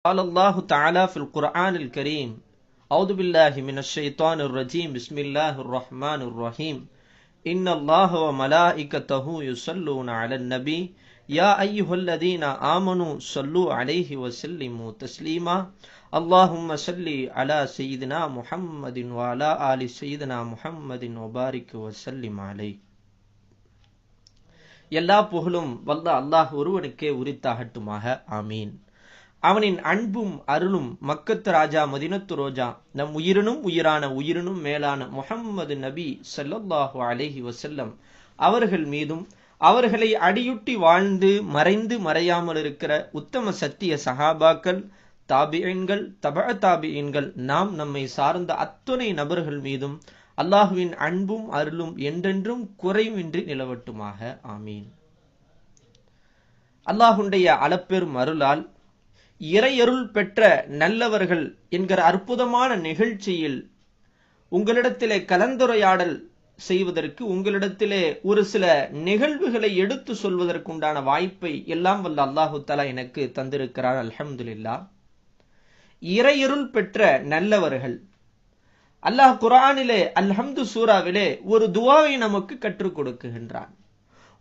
قال الله تعالى في القرآن الكريم أعوذ بالله من الشيطان الرجيم بسم الله الرحمن الرحيم إن الله وملائكته يصلون على النبي يا أيها الذين آمنوا صلوا عليه وسلموا تسليما اللهم صل على سيدنا محمد وعلى آل سيدنا محمد وبارك وسلم عليه. எல்லா புகழும் வல்ல அல்லாஹ் ஒருவனுக்கே உரித்தாகட்டுமாக, ஆமீன். அவனின் அன்பும் அருளும் மக்கத்து ராஜா மதினத்து ரோஜா நம் உயிரினும் உயிரான உயிரினும் மேலான முஹம்மது நபி ஸல்லல்லாஹு அலைஹி வஸல்லம் அவர்கள் மீதும் அவர்களை அடியுட்டி வாழ்ந்து மறைந்து மறையாமல் இருக்கிற உத்தம சத்திய சஹாபாக்கள், தாபிஈன்கள், தபஅ தாபிஈன்கள், நாம் நம்மை சார்ந்த அத்துணை நபர்கள் மீதும் அல்லாஹுவின் அன்பும் அருளும் என்றென்றும் குறைவின்றி நிலவட்டுமாக, ஆமீன். அல்லாஹுடைய அளப்பெரும் அருளால் இறையருள் பெற்ற நல்லவர்கள் என்கிற அற்புதமான நிகழ்ச்சியில் உங்களிடத்திலே கலந்துரையாடல் செய்வதற்கு, உங்களிடத்திலே ஒரு சில நிகழ்வுகளை எடுத்து சொல்வதற்குண்டான வாய்ப்பை எல்லாம் வல்ல அல்லாஹு தஆலா எனக்கு தந்திருக்கிறார். அல்ஹம்துலில்லாஹ். இறையருள் பெற்ற நல்லவர்கள், அல்லாஹ் குர்ஆனிலே அல்ஹம்து சூராவிலே ஒரு துஆவை நமக்கு கற்றுக் கொடுக்குகின்றான்.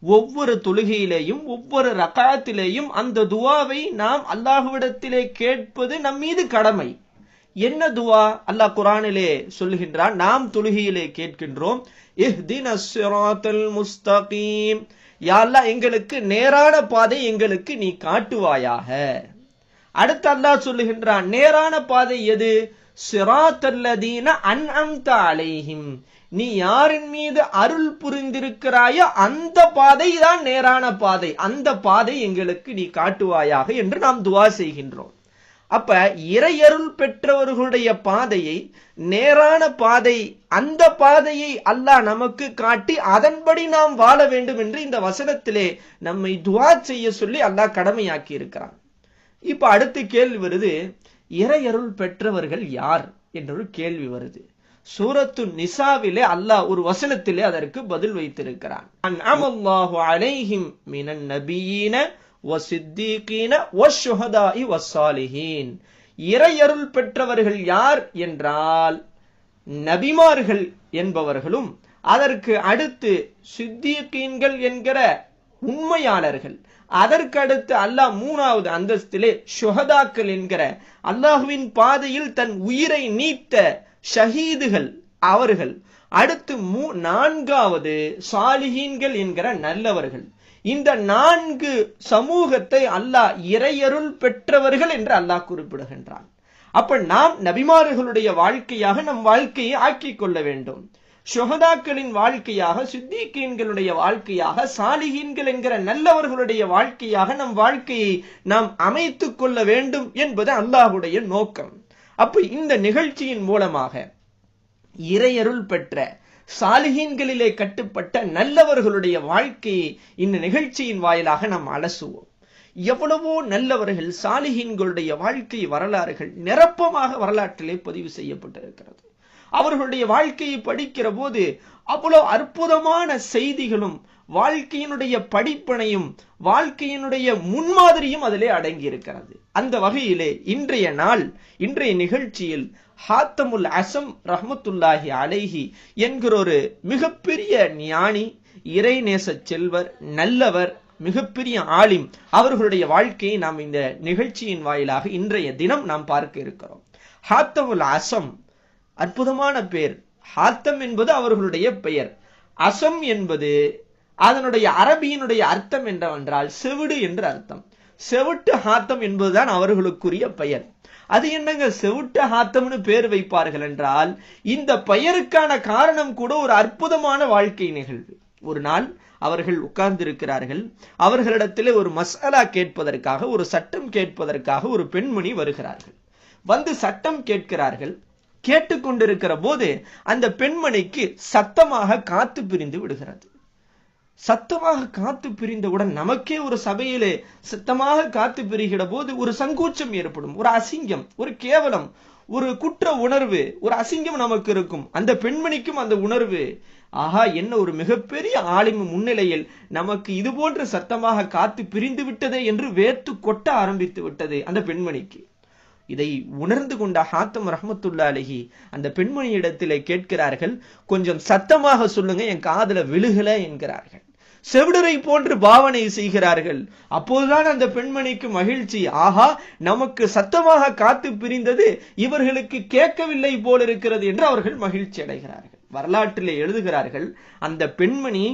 ஒவ்வொரு தொழுகையிலேயும் ஒவ்வொரு ரகாத்திலேயும் அந்த துஆவை நாம் அல்லாஹ்விடத்திலே கேட்பது நம் மீது கடமை. என்ன துஆ? அல்லாஹ் குர்ஆனிலே சொல்லுகின்றான், நாம் தொழுகையிலே கேட்கின்றோம், இஹ்தினஸ் ஸிராத்தல் முஸ்தகீம், யா அல்லாஹ் எங்களுக்கு நேரான பாதை எங்களுக்கு நீ காட்டுவாயாக. அடுத்து அல்லாஹ் சொல்லுகின்றான், நேரான பாதை எது? ஸிராத்தல்லதீன அன்அம்த அலைஹிம், நீ யாரின் மீது அருள் புரிந்திருக்கிறாயோ அந்த பாதை தான் நேரான பாதை, அந்த பாதை எங்களுக்கு நீ காட்டுவாயாக என்று நாம் துஆ செய்கின்றோம். அப்ப இறையருள் பெற்றவர்களுடைய பாதையை, நேரான பாதை, அந்த பாதையை அல்லாஹ் நமக்கு காட்டி அதன்படி நாம் வாழ வேண்டும் என்று இந்த வசனத்திலே நம்மை துஆ செய்ய சொல்லி அல்லாஹ் கடமையாக்கி இருக்கிறான். இப்ப அடுத்த கேள்வி வருது, இறையருள் பெற்றவர்கள் யார் என்ற ஒரு கேள்வி வருது. சூரத்து நிசாவிலே அல்லாஹ் ஒரு வசனத்திலே அதற்கு பதில் வைத்திருக்கிறான். அன்அமல்லாஹு அலைஹிம் மினன் நபியீன வஸித்தீகீன வஷ்ஷுஹதாஇ வஸ்ஸாலிஹீன். இறையருள் பெற்றவர்கள் யார் என்றால் நபிமார்கள் என்பவர்களும், அதற்கு அடுத்து சித்தீகீன்கள் என்கிற உண்மையாளர்கள், அதற்கு அடுத்து அல்லாஹ் மூணாவது அந்தஸ்திலே ஷுஹதாக்கள் என்கிற அல்லாஹ்வின் பாதையில் தன் உயிரை நீத்த ஷஹீதுகள் அவர்கள், அடுத்து நான்காவது சாலிஹீன்கள் என்கிற நல்லவர்கள். இந்த 4 சமூகத்தை அல்லாஹ் இறையருள் பெற்றவர்கள் என்று அல்லாஹ் குறிப்பிடுகின்றான். அப்ப நாம் நபிமார்களுடைய வாழ்க்கையாக நம் வாழ்க்கையை ஆக்கிக் கொள்ள வேண்டும். ஷுஹதாக்களின் வாழ்க்கையாக, சித்தீகீன்களுடைய வாழ்க்கையாக, சாலிஹீன்கள் என்கிற நல்லவர்களுடைய வாழ்க்கையாக நம் வாழ்க்கையை நாம் அமைத்துக் கொள்ள வேண்டும் என்பது அல்லாஹ்வுடைய நோக்கம். அப்ப இந்த நிகழ்ச்சியின் மூலமாக இறையருள் பெற்ற சாலிஹீன்களிலே கட்டுப்பட்ட நல்லவர்களுடைய வாழ்க்கையை இந்த நிகழ்ச்சியின் வாயிலாக நாம் அலசுவோம். எவ்வளவோ நல்லவர்கள் சாலிஹீன்களுடைய வாழ்க்கை வரலாறுகள் நிரப்பமாக வரலாற்றிலே பதிவு செய்யப்பட்டிருக்கிறது. அவர்களுடைய வாழ்க்கையை படிக்கிற போது அவ்வளவு அற்புதமான செய்திகளும் வாழ்க்கையினுடைய படிப்பனையும் வாழ்க்கையினுடைய முன்மாதிரியும் அதிலே அடங்கி இருக்கிறது. அந்த வகையிலே இன்றைய நிகழ்ச்சியில் ஹாத்தமுல் அஸம் ரஹ்மத்துல்லாஹி அலைஹி என்கிற ஒரு மிகப்பெரிய ஞானி, இறைநேச செல்வர், நல்லவர், மிகப்பெரிய ஆலிம், அவர்களுடைய வாழ்க்கையை நாம் இந்த நிகழ்ச்சியின் வாயிலாக இன்றைய தினம் நாம் பார்க்க இருக்கிறோம். ஹாத்தமுல் அஸம் அற்புதமான பெயர். ஹாத்தம் என்பது அவர்களுடைய பெயர். அஸம் என்பது அதனுடைய அரபியினுடைய அர்த்தம் என்னவென்றால் செவிடு என்று அர்த்தம். செவிட்டு ஹாத்தம் என்பதுதான் அவர்களுக்குரிய பெயர். அது என்னங்க செவிட்டு ஹாத்தம்னு பேர் வைப்பார்கள் என்றால், இந்த பெயருக்கான காரணம் கூட ஒரு அற்புதமான வாழ்க்கை நிகழ்வு. ஒரு நாள் அவர்கள் உட்கார்ந்திருக்கிறார்கள். அவர்களிடத்திலே ஒரு மஸ்அலா கேட்பதற்காக, ஒரு சட்டம் கேட்பதற்காக ஒரு பெண்மணி வருகிறார்கள். வந்து சட்டம் கேட்கிறார்கள். கேட்டுக்கொண்டிருக்கிற போது அந்த பெண்மணிக்கு சத்தமாக காத்து பிரிந்து விடுகிறது. சத்தமாக காத்து பிரிந்தவுடன் நமக்கே ஒரு சபையிலே சத்தமாக காத்து பிரிகிற போது ஒரு சங்கூச்சம் ஏற்படும், ஒரு அசிங்கம், ஒரு கேவலம், ஒரு குற்ற உணர்வு, ஒரு அசிங்கம் நமக்கு இருக்கும். அந்த பெண்மணிக்கும் அந்த உணர்வு, ஆஹா என்ன ஒரு மிகப்பெரிய ஆலிம் முன்னிலையில் நமக்கு இது போன்ற சத்தமாக காத்து பிரிந்து விட்டதே என்று வேர்த்து கொட்ட ஆரம்பித்து விட்டது அந்த பெண்மணிக்கு. இதை உணர்ந்து கொண்ட ஹாத்தம் ரஹ்மத்துல்லாஹி அலைஹி அந்த பெண்மணியிடத்திலே கேட்கிறார்கள், கொஞ்சம் சத்தமாக சொல்லுங்க, என் காதுல விழுகல என்கிறார்கள். செவிடரை போன்று பாவனை செய்கிறார்கள். அப்போதுதான் அந்த பெண்மணிக்கு மகிழ்ச்சி, ஆஹா நமக்கு சத்தமாக காத்து பிரிந்தது இவர்களுக்கு கேட்கவில்லை போல இருக்கிறது என்று அவர்கள் மகிழ்ச்சி அடைகிறார்கள். வரலாற்றிலே எழுதுகிறார்கள், அந்த பெண்மணி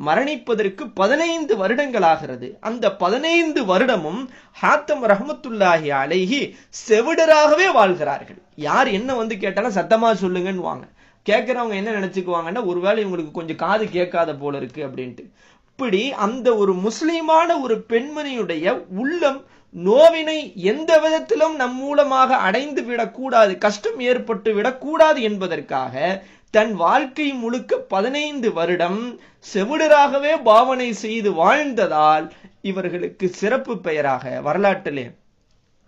மரணிப்பதற்கு 15 வருடங்கள் ஆகிறது. அந்த 15 வருடமும் ஹாத்தம் ரஹ்மத்துல்லாஹி அலைஹி செவிடராகவே வாழ்கிறார்கள். யார் என்ன வந்து கேட்டாலும் சத்தமா சொல்லுங்கன்னு வாங்க. கேட்கிறவங்க என்ன நினைச்சுக்குவாங்கன்னா, ஒருவேளை இவங்களுக்கு கொஞ்சம் காது கேட்காத போல இருக்கு அப்படின்ட்டு. இப்படி அந்த ஒரு முஸ்லிமான ஒரு பெண்மணியுடைய உள்ளம் நோவினை எந்த விதத்திலும் நம் மூலமாக அடைந்து விடக்கூடாது, கஷ்டம் ஏற்பட்டு விடக்கூடாது என்பதற்காக தன் வாழ்க்கை முழுக்க 15 வருடம் செவிடராகவே பாவனை செய்து வாழ்ந்ததால் இவர்களுக்கு சிறப்பு பெயராக வரலாற்றிலே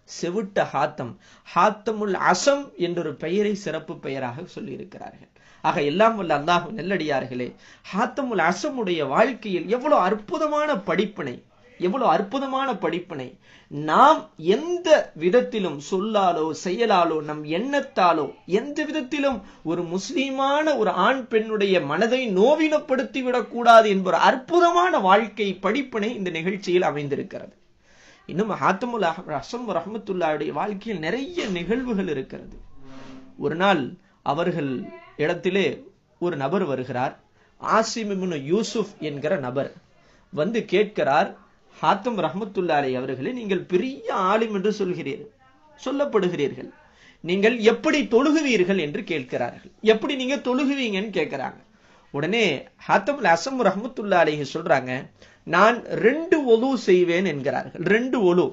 செவிட்ட ஹாத்தம், ஹாத்தமுல் அசம் என்றொரு பெயரை சிறப்பு பெயராக சொல்லி இருக்கிறார்கள். ஆக எல்லாம் வல்ல அல்லாஹ் நல்லடியார்களே, ஹாத்தமுல் அசமுடைய வாழ்க்கையில் எவ்வளவு அற்புதமான படிப்பினை, எவ்வளவு அற்புதமான படிப்பினை. நாம் எந்த விதத்திலும் சொல்லாலோ செயலாலோ நம் எண்ணத்தாலோ எந்த விதத்திலும் ஒரு முஸ்லிமான ஒரு ஆண் பெண்ணுடைய மனதை நோவினப்படுத்தி விடக்கூடாது என்பது அற்புதமான வாழ்க்கை படிப்பினை இந்த நிகழ்ச்சியில் அமைந்திருக்கிறது. இன்னும் ஹாத்தமுல் அசம் ரஹ்மத்துல்லாஹி வாழ்க்கையில் நிறைய நிகழ்வுகள் இருக்கிறது. ஒரு நாள் அவர்கள் இடத்திலே ஒரு நபர் வருகிறார். ஆசிம் இப்னு யூசுப் என்கிற நபர் வந்து கேட்கிறார், ஹாத்தம் ரஹ்மத்துல்லாஹி அவர்களே, நீங்கள் பெரிய ஆலிம் என்று சொல்லப்படுகிறீர்கள், நீங்கள் எப்படி தொழுகுவீர்கள் என்று கேட்கிறார்கள். எப்படி நீங்க தொழுகுவீங்கன்னு கேட்கிறாங்க. உடனே ஹாத்தம் அசம் ரஹ்மத்துல்லாஹி சொல்றாங்க, நான் 2 ஒலு செய்வேன் என்கிறார்கள். 2 ஒலு.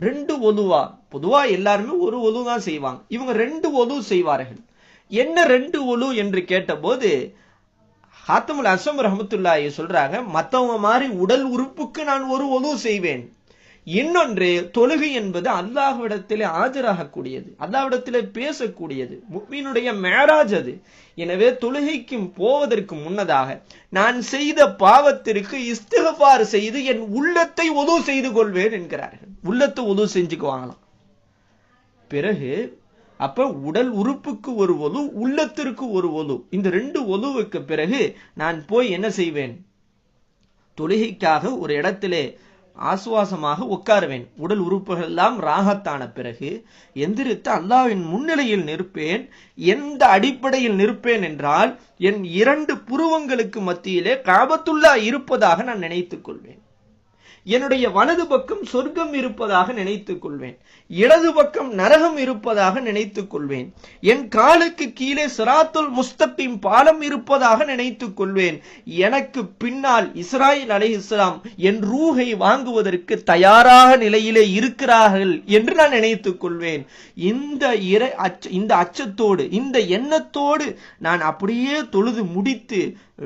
2 ஒலுவா? பொதுவா எல்லாருமே ஒரு ஒலு தான் செய்வாங்க, இவங்க 2 ஒலு செய்வார்கள். என்ன 2 ஒலு என்று கேட்டபோது ஹாத்தமுல் அசம் ரஹ்மத்துல்லாஹி சொல்றாங்க, மத்தவங்க மாதிரி உடல் உறுப்புக்கு நான் ஒரு ஒலு செய்வேன். இன்னொன்று, தொழுகை என்பது அல்லாஹ்விடத்திலே ஆஜராகக்கூடியது, அல்லாஹ்விடத்திலே பேசக்கூடியது, முஃமினுடைய மேராஜ் அது. எனவே தொழுகைக்கு போவதற்கு முன்னதாக நான் செய்த பாவத்திற்கு இஸ்திக்ஃபார் செய்து என் உள்ளத்தை ஒது செய்து கொள்வேன் என்கிறார்கள். உள்ளத்தை ஒது செஞ்சுக்குவாங்களாம். பிறகு அப்ப உடல் உறுப்புக்கு ஒரு ஒலு, உள்ளத்திற்கு ஒரு ஒலு, இந்த 2 ஒலுவுக்கு பிறகு நான் போய் என்ன செய்வேன், தொழுகைக்காக ஒரு இடத்திலே ஆசுவாசமாக உட்காருவேன். உடல் உறுப்புகள் எல்லாம் ராகத்தான பிறகு எந்திரித்து அல்லாஹ்வின் முன்னிலையில் நிற்பேன். எந்த அடிப்படையில் நிற்பேன் என்றால், என் 2 புருவங்களுக்கு மத்தியிலே காபத்துல்லா இருப்பதாக நான் நினைத்துக் கொள்வேன். என்னுடைய வலது பக்கம் சொர்க்கம் இருப்பதாக நினைத்துக் கொள்வேன், இடது பக்கம் நரகம் இருப்பதாக நினைத்துக் கொள்வேன், என் காலுக்கு கீழே சிராத்துல் முஸ்தகீம் பாலம் இருப்பதாக நினைத்துக் கொள்வேன், எனக்கு பின்னால் இஸ்ராயில் அலைஹிஸ்ஸலாம் என் ரூஹை வாங்குவதற்கு தயாராக நிலையிலே இருக்கிறார்கள் என்று நான் நினைத்துக் கொள்வேன். இந்த அச்சத்தோடு இந்த எண்ணத்தோடு நான் அப்படியே தொழுது முடித்து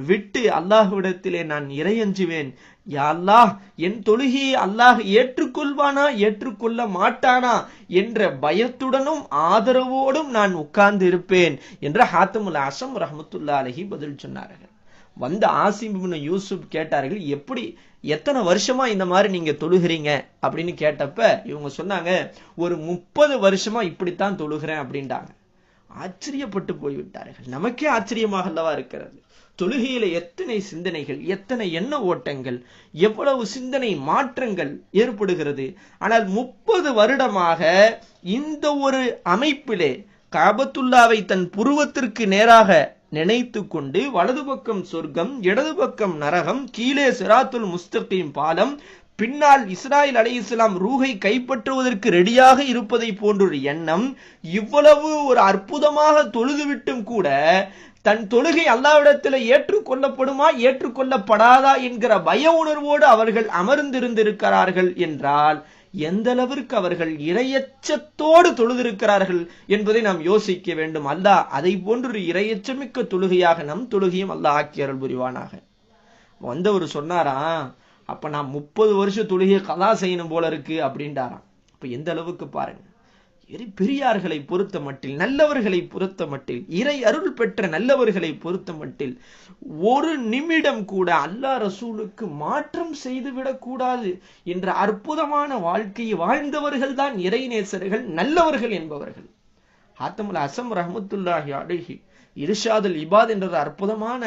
விட்டு அல்லாஹ்விடத்திலே நான் இறையஞ்சுவேன். யா அல்லாஹ், என் தொழுகையை அல்லாஹ் ஏற்றுக்கொள்வானா ஏற்றுக்கொள்ள மாட்டானா என்ற பயத்துடனும் ஆதரவோடும் நான் உட்கார்ந்து இருப்பேன் என்று ஹாத்தமுல் அசம் ரஹ்மத்துல்லாஹி அலைஹி பதில் சொன்னார்கள். வந்த ஆசிம் இப்னு யூசுப் கேட்டார்கள், எப்படி எத்தனை வருஷமா இந்த மாதிரி நீங்க தொழுகிறீங்க அப்படின்னு கேட்டப்ப இவங்க சொன்னாங்க, ஒரு 30 வருஷமா இப்படித்தான் தொழுகிறேன் அப்படின்ட்டாங்க. ஆச்சரியப்பட்டு போய்விட்டார்கள். நமக்கே ஆச்சரியமாக அல்லவா இருக்கிறது. தொழுகையில எத்தனை சிந்தனைகள், எத்தனை எண்ண ஓட்டங்கள், எவ்வளவு சிந்தனை மாற்றங்கள் ஏற்படுகிறது. ஆனால் 30 வருடமாக இந்த ஒரு அமைப்பிலே காபத்துல்லாவை தன் புருவத்திற்கு நேராக நினைத்து கொண்டு வலது பக்கம் சொர்க்கம், இடது பக்கம் நரகம், கீழே சிராத்துல் முஸ்தகீம் பாலம், பின்னால் இஸ்ராயில் அலைஹிஸ்ஸலாம் ரூஹை கைப்பற்றுவதற்கு ரெடியாக இருப்பதை போன்றொரு எண்ணம், இவ்வளவு ஒரு அற்புதமாக தொழுதுவிட்டும் கூட தன் தொழுகை அல்லாஹ்விடத்தில் ஏற்றுக்கொள்ளப்படுமா ஏற்றுக்கொள்ளப்படாதா என்கிற பய உணர்வோடு அவர்கள் அமர்ந்திருந்திருக்கிறார்கள் என்றால் எந்த அளவிற்கு அவர்கள் இறையச்சத்தோடு தொழுதிருக்கிறார்கள் என்பதை நாம் யோசிக்க வேண்டும். அல்லாஹ் அதை போன்று இறையச்சமிக்க தொழுகையாக நம் தொழுகையும் அல்லாஹ் ஆக்கி அருள் புரிவானாக. வந்தவர் சொன்னாராம், அப்ப நான் 30 வருஷம் தொழுகையை கதா செய்யணும் போல இருக்கு அப்படின்றாராம். அப்ப எந்த அளவுக்கு பாருங்க, பெரியார்களை பொறுத்த மட்டில், நல்லவர்களை பொறுத்த மட்டில், இறை அருள் பெற்ற நல்லவர்களை பொறுத்த மட்டில் ஒரு நிமிடம் கூட அல்லாஹ் ரசூலுக்கு மாற்றம் செய்துவிடக் கூடாது என்ற அற்புதமான வாழ்க்கையை வாழ்ந்தவர்கள் தான் இறைநேசர்கள், நல்லவர்கள் என்பவர்கள். ஹாத்தமுல் அஸம் ரஹ்மத்துல்லாஹி அலைஹி இர்ஷாதுல் இபாத் என்ற அற்புதமான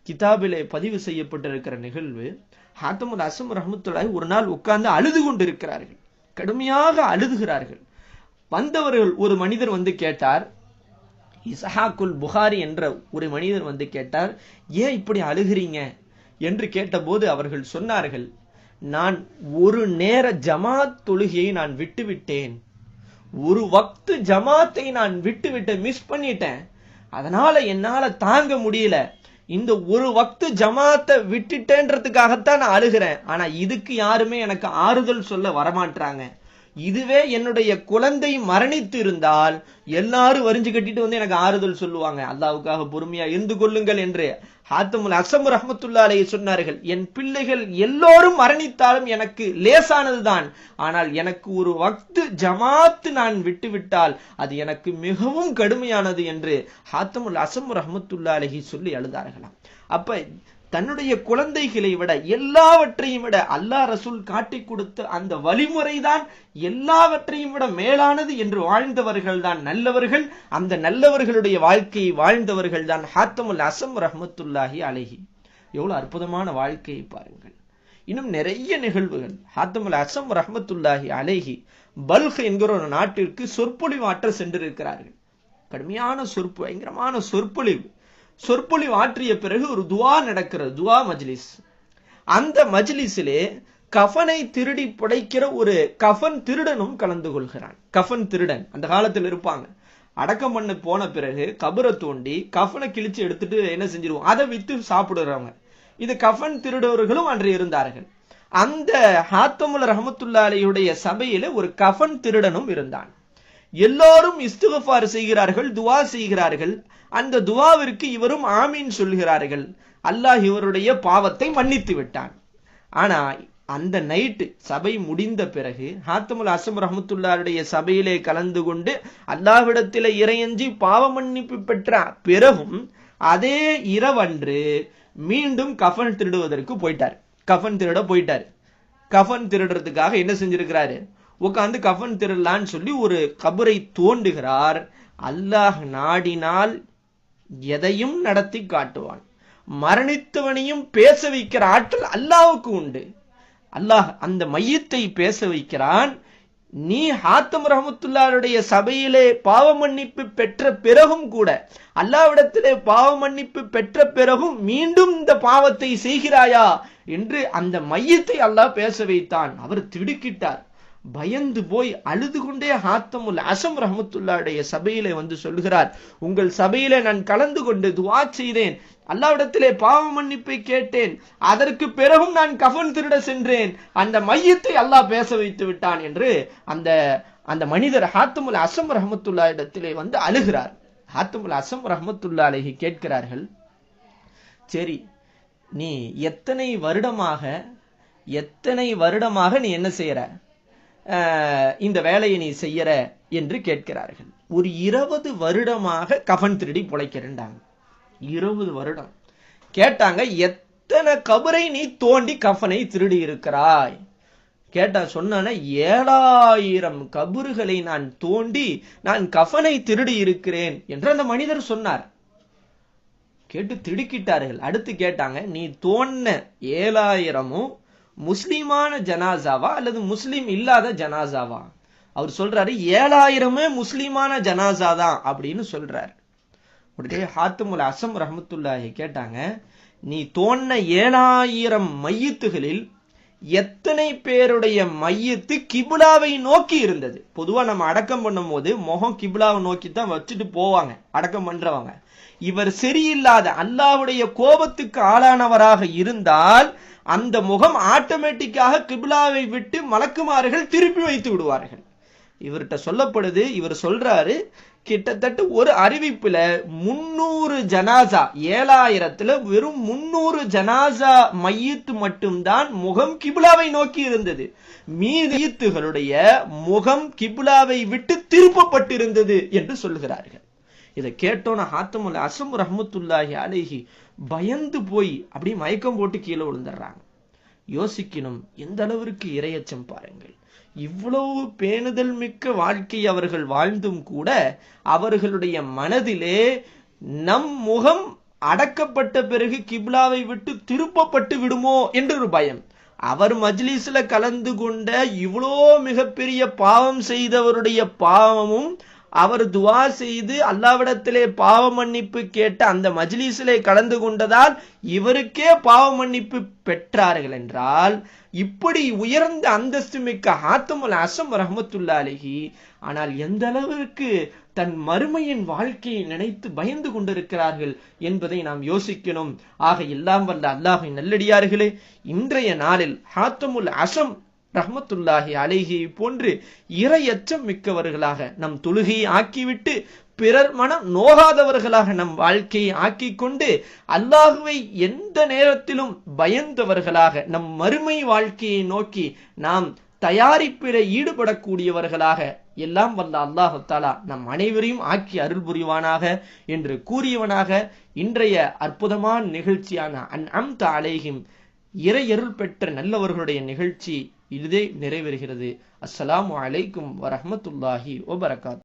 கிதாபிலே பதிவு செய்யப்பட்டிருக்கிற நிகழ்வு. ஹாத்தமுல் அஸம் ரஹ்மத்துல்லாஹி ஒரு நாள் உட்கார்ந்து அழுது கொண்டிருக்கிறார்கள், கடுமையாக அழுதுகிறார்கள். வந்தவர்கள் ஒரு மனிதர் வந்து கேட்டார், இஸ்ஹாக்குல் புகாரி என்ற ஒரு மனிதர் வந்து கேட்டார், ஏன் இப்படி அழுகிறீங்க என்று கேட்டபோது அவர்கள் சொன்னார்கள், நான் ஒரு நேர ஜமாத் தொழுகையை நான் விட்டுவிட்டேன், ஒரு வக்து ஜமாத்தை நான் விட்டுவிட்டேன், மிஸ் பண்ணிட்டேன், அதனால என்னால தாங்க முடியல, இந்த ஒரு வக்து ஜமாத்தை விட்டுட்டேன்றதுக்காகத்தான் நான் அழுகிறேன், ஆனா இதுக்கு யாருமே எனக்கு ஆறுதல் சொல்ல வரமாட்டாங்க. இதுவே என்னுடைய குழந்தை மரணித்து இருந்தால் எல்லாரும் வரிஞ்சு கட்டிட்டு வந்து எனக்கு ஆறுதல் சொல்லுவாங்க, அல்லாஹ்வுக்காக பொறுமையா இருந்து கொள்ளுங்கள் என்று ஹாத்தமுல் அஸம் ரஹ்மத்துல்லாஹி அலைஹி சொன்னார்கள். என் பிள்ளைகள் எல்லோரும் மரணித்தாலும் எனக்கு லேசானதுதான், ஆனால் எனக்கு ஒரு வக்து ஜமாத்து நான் விட்டுவிட்டால் அது எனக்கு மிகவும் கடுமையானது என்று ஹாத்தமுல் அஸம் ரஹ்மத்துல்லாஹி அலைஹி சொல்லி அழுதார்களாம். அப்ப தன்னுடைய குழந்தைகளை விட எல்லாவற்றையும் விட அல்லாஹ் ரசூல் காட்டி கொடுத்த அந்த வழிமுறைதான் எல்லாவற்றையும் விட மேலானது என்று வாழ்ந்தவர்கள் தான் நல்லவர்கள். அந்த நல்லவர்களுடைய வாழ்க்கையை வாழ்ந்தவர்கள் தான் ஹாத்தமுல் அஸம் ரஹ்மத்துல்லாஹி அலைஹி. எவ்வளவு அற்புதமான வாழ்க்கையை பாருங்கள். இன்னும் நிறைய நிகழ்வுகள். ஹாத்தமுல் அஸம் ரஹ்மத்துல்லாஹி அலைஹி பல்க் என்கிற ஒரு நாட்டிற்கு சொற்பொழிவாற்ற சென்றிருக்கிறார்கள். கடுமையான பயங்கரமான சொற்பொழிவு ஆற்றிய பிறகு ஒரு துவா நடக்கிறது, துவா மஜ்லிஸ். அந்த மஜ்லிஸிலே கஃனை திருடி புடைக்கிற ஒரு கஃன் திருடனும் கலந்து கொள்கிறான். கஃன் திருடன் அந்த காலத்தில் இருப்பாங்க. அடக்கம் பண்ண போன பிறகு கபரை தோண்டி கஃனை கிழிச்சு எடுத்துட்டு என்ன செஞ்சிருவோம், அதை வித்து சாப்பிடுறவங்க. இது கஃன் திருடவர்களும் அன்று இருந்தார்கள். அந்த ஹாத்தமுல் ரஹ்மத்துல்லாஹி அலைஹியுடைய சபையில ஒரு கஃன் திருடனும் இருந்தான். எல்லோரும் இஸ்திக்ஃபார் செய்கிறார்கள், துவா செய்கிறார்கள். அந்த துவாவிற்கு இவரும் ஆமீன் சொல்கிறார்கள். அல்லாஹ் இவருடைய பாவத்தை மன்னித்து விட்டான். ஆனா அந்த நைட்டு சபை முடிந்த பிறகு ஹாத்தமுல் அஸம் ரஹ்மத்துல்லாஹியுடைய சபையிலே கலந்து கொண்டு அல்லாஹ்விடத்திலே இறையஞ்சி பாவ மன்னிப்பு பெற்ற பிறகும் அதே இரவன்று மீண்டும் கஃன் திருடுவதற்கு போயிட்டார். கஃன் திருட போயிட்டார். கஃன் திருடுறதுக்காக என்ன செஞ்சிருக்கிறாரு, உட்கார்ந்து கஃன் திருடலான்னு சொல்லி ஒரு கபரை தோண்டுகிறார். அல்லாஹ் நாடினால் எதையும் நடத்தி காட்டுவான். மரணித்தவனையும் பேச வைக்கிற ஆற்றல் அல்லாஹ்வுக்கு உண்டு. அல்லாஹ் அந்த மையத்தை பேச வைக்கிறான். நீ ஹாத்தம் ரஹ்மத்துல்லாஹியுடைய சபையிலே பாவ மன்னிப்பு பெற்ற பிறகும் கூட, அல்லாஹ்விடத்திலே பாவ மன்னிப்பு பெற்ற பிறகும் மீண்டும் இந்த பாவத்தை செய்கிறாயா என்று அந்த மையத்தை அல்லாஹ் பேச வைத்தான். அவர் திடுக்கிட்டார், பயந்து போய் அழுது கொண்டே ஹாத்தமுல் அஸம் ரஹ்மத்துல்லாஹியுடைய சபையிலே வந்து சொல்கிறார், உங்கள் சபையிலே நான் கலந்து கொண்டு துஆ செய்தேன், அல்லாஹ்விடத்திலே பாவ மன்னிப்பை கேட்டேன், அதற்கு பிறகும் நான் கஃன் திருட சென்றேன், அந்த மையத்தை அல்லாஹ் பேச வைத்து விட்டான் என்று அந்த மனிதர் ஹாத்தமுல் அஸம் ரஹ்மத்துல்லாஹி இடத்திலே வந்து அழுகிறார். ஹாத்தமுல் அஸம் ரஹ்மத்துல்லாஹி அலைஹி கேட்கிறார்கள், சரி நீ எத்தனை வருடமாக நீ என்ன செய்யற, இந்த வேலையை நீ செய்யற என்று கேட்கிறார்கள். ஒரு 20 வருடமாக கஃன் திருடி பொழைக்கிறேன்டாங்க. 20 வருடம் கேட்டாங்க, எத்தனை கபரை நீ தோண்டி கஃனை திருடி இருக்கிறாய் கேட்டா, சொன்ன 7000 கபறுகளை நான் தோண்டி நான் கஃனை திருடி இருக்கிறேன் என்று அந்த மனிதர் சொன்னார். கேட்டு திடுக்கிட்டார்கள். அடுத்து கேட்டாங்க, நீ தோண்ட 7000 முஸ்லிமான ஜனாசாவா அல்லது முஸ்லிம் இல்லாத ஜனாசாவா? அவர் சொல்றாரு 7000 முஸ்லிமான ஜனாசா தான் அப்படின்னு சொல்றாரு. உடனே ஹாத்தமுல் அஸம் ரஹ்மத்துல்லாஹி கேட்டாங்க, நீ தோண்ட 7000 மையத்துகளில் எத்தனை பேருடைய மையத்து கிப்லாவை நோக்கி இருந்தது? பொதுவா நம்ம அடக்கம் பண்ணும் போது முகம் கிப்லாவை நோக்கி தான் வச்சுட்டு போவாங்க அடக்கம் பண்றவங்க. இவர் சரியில்லாத அல்லாஹ்வுடைய கோபத்துக்கு ஆளானவராக இருந்தால் அந்த முகம் ஆட்டோமேட்டிக்காக கிப்லாவை விட்டு மலக்குமார்கள் திருப்பி வைத்து விடுவார்கள். இவர்கிட்ட சொல்லப்படுது, இவர் சொல்றாரு, கிட்டத்தட்ட ஒரு அறிவிப்புல 300 ஜனாசா, 7000த்துல வெறும் 300 ஜனாசா மையத்து மட்டும்தான் முகம் கிப்லாவை நோக்கி இருந்தது. மீதியத்துகளுடைய முகம் கிப்லாவை விட்டு திருப்பப்பட்டிருந்தது என்று சொல்கிறார்கள். இதை கேட்டோன்னு ஹாத்தமுல் அஸம் ரஹ்மத்துல்லாஹி அலைஹி பயந்து போய் அப்படியே மயக்கம் போட்டு கீழே விழுந்துடுறாங்க. யோசிக்கணும், எந்த அளவிற்கு இரையச்சம் பாருங்கள். இவ்வளவு பேணுதல் மிக்க வாழ்க்கை அவர்கள் வாழ்ந்தும் கூட அவர்களுடைய மனதிலே நம் முகம் அடக்கப்பட்ட பிறகு கிப்லாவை விட்டு திருப்பப்பட்டு விடுமோ என்று ஒரு பயம். அவர் மஜ்லிஸ்ல கலந்து கொண்ட இவ்வளோ மிகப்பெரிய பாவம் செய்தவருடைய பாவமும் அவர் துவா செய்து அல்லாஹ்விடத்திலே பாவ மன்னிப்பு கேட்ட அந்த மஜ்லிஸிலே கலந்து கொண்டதால் இவருக்கே பாவ மன்னிப்பு பெற்றார்கள் என்றால், இப்படி உயர்ந்த அந்தஸ்து மிக்க ஹாத்தமுல் அஸம் ரஹ்மத்துல்லாஹி அலைஹி ஆனால் எந்த அளவிற்கு தன் மறுமையின் வாழ்க்கையை நினைத்து பயந்து கொண்டிருக்கிறார்கள் என்பதை நாம் யோசிக்கணும். ஆக எல்லாம் வல்ல அல்லாஹ்வின் நல்லடியார்களே, இன்றைய நாளில் ஹாத்தமுல் அஸம் ரஹ்மத்துல்லாஹி அலைஹி போன்று இரையச்சம் மிக்கவர்களாக நம் தொழுகையை ஆக்கிவிட்டு பிறர் மனம் நோகாதவர்களாக நம் வாழ்க்கையை ஆக்கிக் கொண்டு அல்லாஹுவை எந்த நேரத்திலும் பயந்தவர்களாக நம் மறுமை வாழ்க்கையை நோக்கி நாம் தயாரிப்பில் ஈடுபடக்கூடியவர்களாக எல்லாம் வல்ல அல்லாஹ் தஆலா நம் அனைவரையும் ஆக்கி அருள் புரிவானாக என்று கூறியவனாக இன்றைய அற்புதமான நிகழ்ச்சியான அன்அம்த அலைஹிம் இறையருள் பெற்ற நல்லவர்களுடைய நிகழ்ச்சி இதே நிறைவேறுகிறது. அஸ்ஸலாமு அலைக்கும் வரஹ்மத்துல்லாஹி வபரகாத்துஹு.